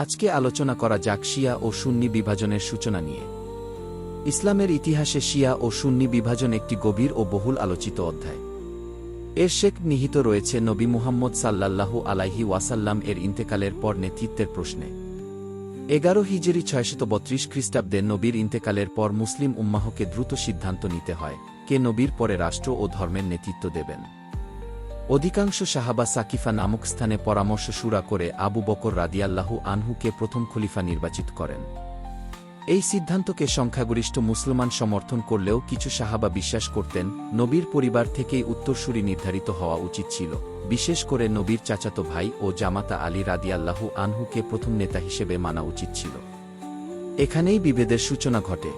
আজকে আলোচনা করা যাক শিয়া ও সুন্নি বিভাজনের সূচনা নিয়ে। ইসলামের ইতিহাসে শিয়া ও সুন্নি বিভাজন একটি গভীর ও বহুল আলোচিত অধ্যায়। এর শেক নিহিত রয়েছে নবী মুহাম্মদ সাল্লাল্লাহু আলাইহি ওয়াসাল্লাম এর ইন্তেকালের পর নেতৃত্বের প্রশ্নে। 11 হিজরি 632 খ্রিস্টাব্দে নবীর ইন্তেকালের পর মুসলিম উম্মাহকে দ্রুত সিদ্ধান্ত নিতে হয় কে নবীর পরে রাষ্ট্র ও ধর্মের নেতৃত্ব দেবেন। অধিকাংশ সাহাবা সাকিফা নামক স্থানে পরামর্শ শুরা করে আবু বকর রাদিয়াল্লাহু আনহুকে প্রথম খলিফা নির্বাচিত করেন। এই সিদ্ধান্তকে সংখ্যাগরিষ্ঠ মুসলমান সমর্থন করলেও কিছু সাহাবা বিশ্বাস করতেন নবীর পরিবার থেকেই উত্তরসূরি নির্ধারিত হওয়া উচিত ছিল, বিশেষ করে নবীর চাচাতো ভাই ও জামাতা আলী রাদিয়াল্লাহু আনহুকে প্রথম নেতা হিসেবে মানা উচিত ছিল। এখানেই বিভেদের সূচনা ঘটে।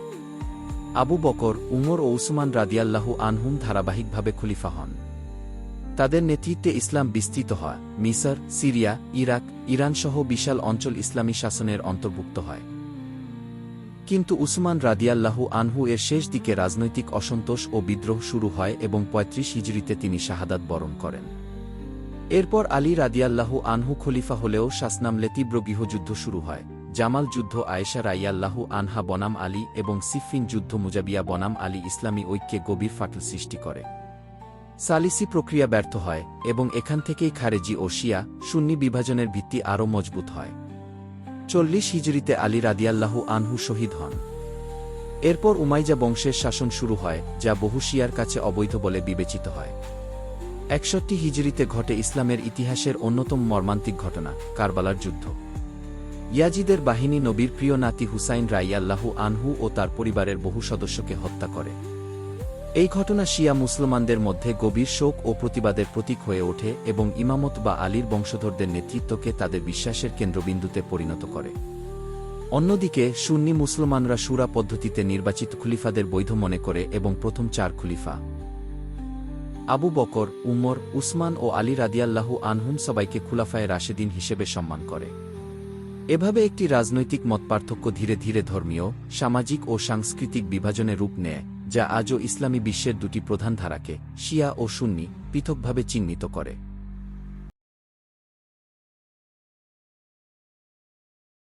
আবু বকর, উমর ও উসমান রাদিয়াল্লাহু আনহুম ধারাবাহিকভাবে খলিফা হন। তাদের নেতৃত্বে ইসলাম বিস্তৃত হয়, মিসর, সিরিয়া, ইরাক, ইরানসহ বিশাল অঞ্চল ইসলামী শাসনের অন্তর্ভুক্ত হয়। কিন্তু উসমান রাদিয়াল্লাহু আনহু এর শেষ দিকে রাজনৈতিক অসন্তোষ ও বিদ্রোহ শুরু হয় এবং 35 হিজরিতে তিনি শাহাদাত বরণ করেন। এরপর আলী রাদিয়াল্লাহু আনহু খলিফা হলেও শাসনামলে তীব্র গৃহযুদ্ধ শুরু হয়। জামাল যুদ্ধ আয়েশা রাইয়াল্লাহু আনহা বনাম আলী এবং সিফফিন যুদ্ধ মুজাবিয়া বনাম আলী ইসলামী ঐক্যে গভীর ফাটল সৃষ্টি করে। সালিসি প্রক্রিয়া ব্যর্থ হয় এবং এখান থেকেই খারেজি ও শিয়া সুন্নি বিভাজনের ভিত্তি আরও মজবুত হয়। 40 হিজরিতে আলী রাদিয়াল্লাহু আনহু শহীদ হন। এরপর উমাইয়া বংশের শাসন শুরু হয়, যা বহু শিয়ার কাছে অবৈধ বলে বিবেচিত হয়। 61 হিজরিতে ঘটে ইসলামের ইতিহাসের অন্যতম মর্মান্তিক ঘটনা, কারবালার যুদ্ধ। ইয়াজিদের বাহিনী নবীর প্রিয় নাতি হুসাইন রাইয়াল্লাহু আনহু ও তার পরিবারের বহু সদস্যকে হত্যা করে। এই ঘটনা শিয়া মুসলমানদের মধ্যে গভীর শোক ও প্রতিবাদের প্রতীক হয়ে ওঠে এবং ইমামত বা আলীর বংশধরদের নেতৃত্বকে তাদের বিশ্বাসের কেন্দ্রবিন্দুতে পরিণত করে। অন্যদিকে সুন্নি মুসলমানরা শুরা পদ্ধতিতে নির্বাচিত খলিফাদের বৈধ মনে করে এবং প্রথম 4 খলিফা আবু বকর, উমর, উসমান ও আলী রাদিয়াল্লাহু আনহুম সবাইকে খুলাফায়ে রাশেদিন হিসেবে সম্মান করে। এভাবে একটি রাজনৈতিক মতপার্থক্য ধীরে ধীরে ধর্মীয়, সামাজিক ও সাংস্কৃতিক বিভাজনে রূপ নেয়, যা আজও ইসলামী বিশ্বের দুটি প্রধান ধারাকে, শিয়া ও সুন্নি, পৃথকভাবে চিহ্নিত করে।